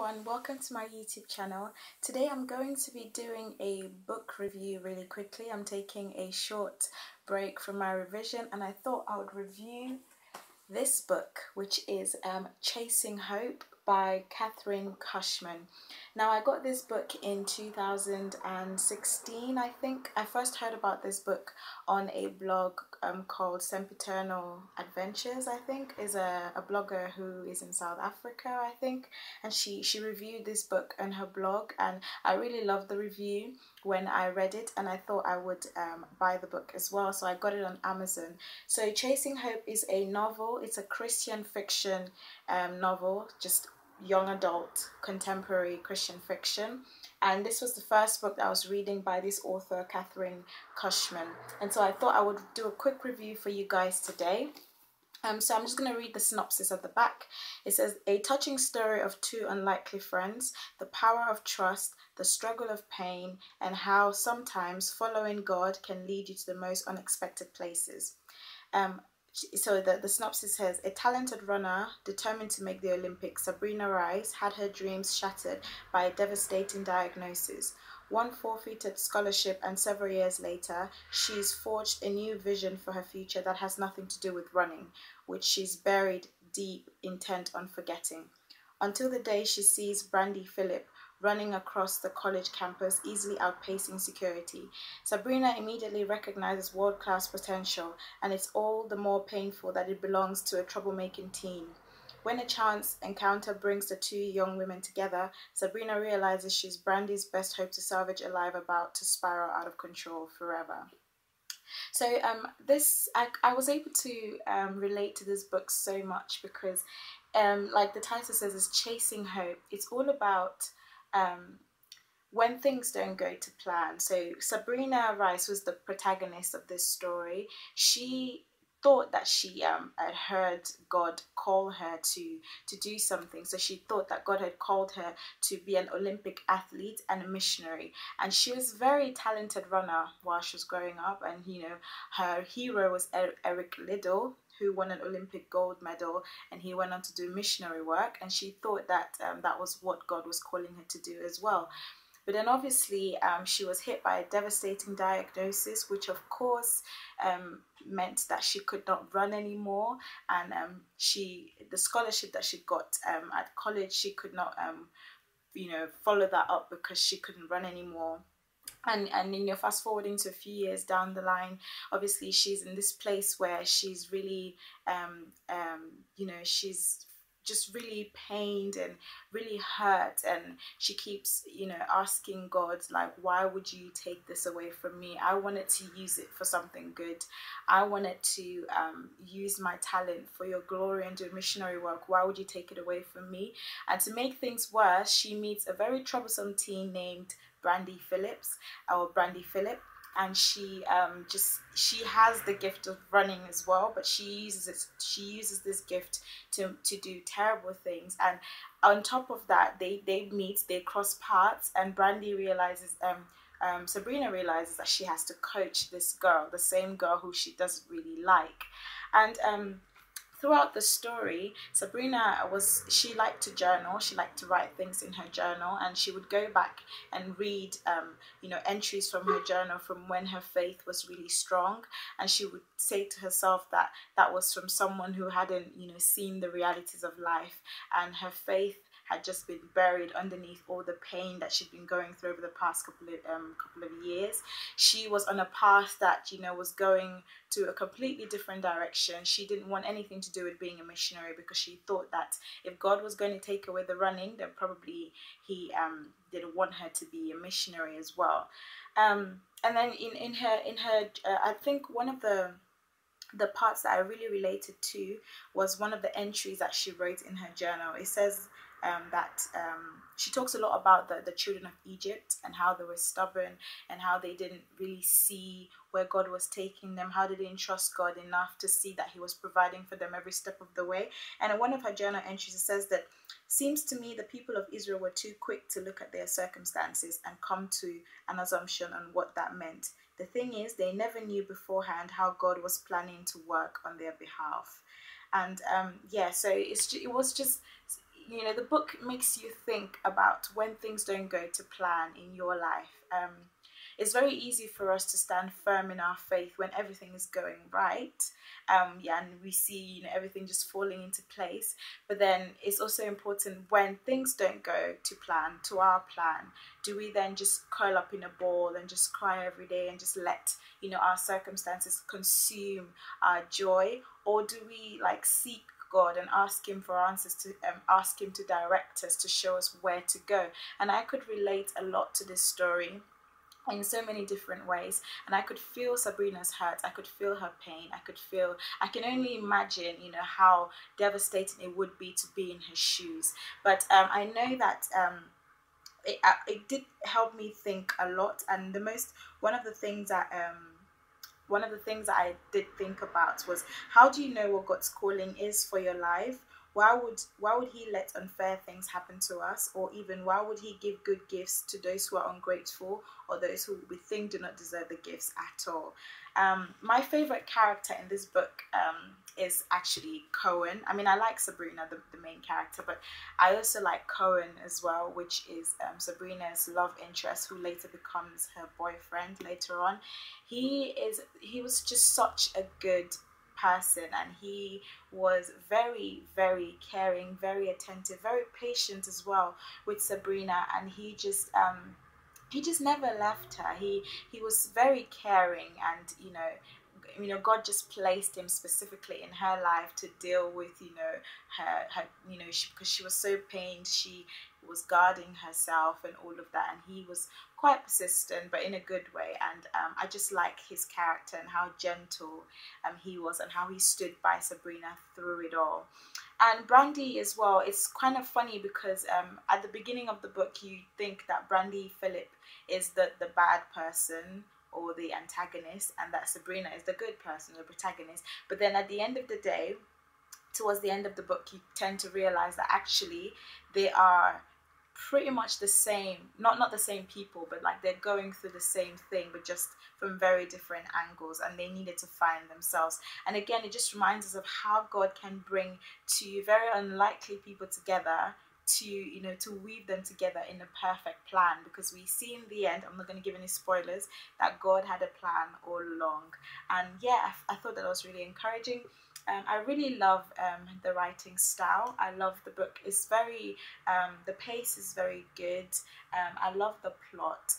everyone, welcome to my YouTube channel. Today I'm going to be doing a book review really quickly. I'm taking a short break from my revision and I thought I would review this book, which is Chasing Hope by Kathryn Cushman. Now, I got this book in 2016, I think. I first heard about this book on a blog called Sempiternal Adventures, I think, is a blogger who is in South Africa, I think, and she reviewed this book on her blog, and I really loved the review when I read it, and I thought I would buy the book as well, so I got it on Amazon. So Chasing Hope is a novel. It's a Christian fiction novel, just young adult contemporary Christian fiction, and this was the first book that I was reading by this author Kathryn Cushman, and so I thought I would do a quick review for you guys today. So I'm just going to read the synopsis at the back. It says, a touching story of two unlikely friends, the power of trust, the struggle of pain, and how sometimes following God can lead you to the most unexpected places. So the synopsis says, a talented runner determined to make the Olympics, Sabrina Rice had her dreams shattered by a devastating diagnosis. One forfeited scholarship, and several years later, she's forged a new vision for her future that has nothing to do with running, which she's buried deep, intent on forgetting. Until the day she sees Brandy Phillip running across the college campus, easily outpacing security. Sabrina immediately recognizes world-class potential, and it's all the more painful that it belongs to a troublemaking teen. When a chance encounter brings the two young women together, Sabrina realizes she's Brandy's best hope to salvage a life about to spiral out of control forever. So I was able to relate to this book so much because like the title says, is Chasing Hope. It's all about when things don't go to plan. So Sabrina Rice was the protagonist of this story. She thought that she had heard God call her to do something. So she thought that God had called her to be an Olympic athlete and a missionary. And she was a very talented runner while she was growing up. And, you know, her hero was Eric Liddell, who won an Olympic gold medal, and he went on to do missionary work. And she thought that that was what God was calling her to do as well. But then obviously she was hit by a devastating diagnosis, which of course meant that she could not run anymore. And the scholarship that she got at college, she could not, follow that up because she couldn't run anymore. And fast forwarding to a few years down the line, obviously she's in this place where she's really, she's just really pained and really hurt, and she keeps asking God, like, why would you take this away from me? I wanted to use it for something good. I wanted to use my talent for your glory and do missionary work. Why would you take it away from me? And to make things worse, she meets a very troublesome teen named Brandy Phillip, and she has the gift of running as well, but she uses this gift to do terrible things. And on top of that, they meet, they cross paths, and Sabrina realizes that she has to coach this girl, the same girl who she doesn't really like. And throughout the story, Sabrina she liked to journal. She liked to write things in her journal, and she would go back and read, entries from her journal from when her faith was really strong. And she would say to herself that that was from someone who hadn't, seen the realities of life, and her faith had just been buried underneath all the pain that she'd been going through over the past couple of years. She was on a path that, was going to a completely different direction. She didn't want anything to do with being a missionary because she thought that if God was going to take away the running, then probably he didn't want her to be a missionary as well. And then in her I think one of the parts that I really related to was one of the entries that she wrote in her journal. It says that she talks a lot about the children of Egypt and how they were stubborn and how they didn't really see where God was taking them, how they didn't trust God enough to see that he was providing for them every step of the way. And in one of her journal entries, it says that, seems to me the people of Israel were too quick to look at their circumstances and come to an assumption on what that meant. The thing is, they never knew beforehand how God was planning to work on their behalf. And so it was just, you know, the book makes you think about when things don't go to plan in your life. It's very easy for us to stand firm in our faith when everything is going right. Yeah, and we see, you know, everything just falling into place. But then it's also important when things don't go to plan, to our plan. Do we then just curl up in a ball and just cry every day and just let, you know, our circumstances consume our joy, or do we like seek God and ask him for answers, to ask him to direct us, to show us where to go? And I could relate a lot to this story in so many different ways, and I could feel Sabrina's hurt, I could feel her pain, I can only imagine, you know, how devastating it would be to be in her shoes. But I know that it did help me think a lot, and one of the things that one of the things that I did think about was, how do you know what God's calling is for your life? Why would he let unfair things happen to us? Or even, why would he give good gifts to those who are ungrateful, or those who we think do not deserve the gifts at all? My favorite character in this book is actually Cohen. I mean, I like Sabrina, the main character, but I also like Cohen as well, which is Sabrina's love interest, who later becomes her boyfriend later on. He was just such a good person, and he was very, very caring, very attentive, very patient as well with Sabrina, and he just never left her. He was very caring, and God just placed him specifically in her life to deal with, her because she was so pained. She was guarding herself and all of that, and he was quite persistent, but in a good way. And I just like his character and how gentle he was, and how he stood by Sabrina through it all. And Brandy as well, it's kind of funny because at the beginning of the book you think that Brandy Phillip is the bad person or the antagonist, and that Sabrina is the good person, the protagonist. But then at the end of the day, towards the end of the book, you tend to realize that actually they are pretty much the same, not the same people, but like they're going through the same thing, but just from very different angles, and they needed to find themselves. And again, it just reminds us of how God can bring two very unlikely people together to weave them together in a perfect plan, because we see in the end, I'm not going to give any spoilers, that God had a plan all along. And yeah, I thought that was really encouraging. I really love the writing style. I love the book. It's very, the pace is very good. I love the plot.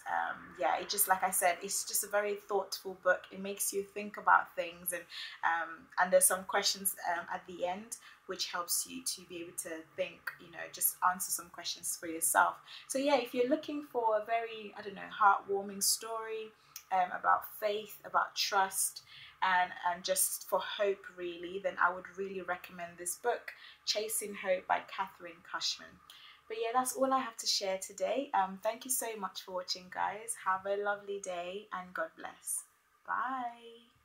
Yeah, it just, like I said, it's just a very thoughtful book. It makes you think about things, and there's some questions at the end, which helps you to be able to think, just answer some questions for yourself. So yeah, if you're looking for a very, heartwarming story about faith, about trust, and just for hope really, then I would really recommend this book, Chasing Hope by Kathryn Cushman. But yeah, that's all I have to share today. Thank you so much for watching, guys. Have a lovely day, and God bless. Bye.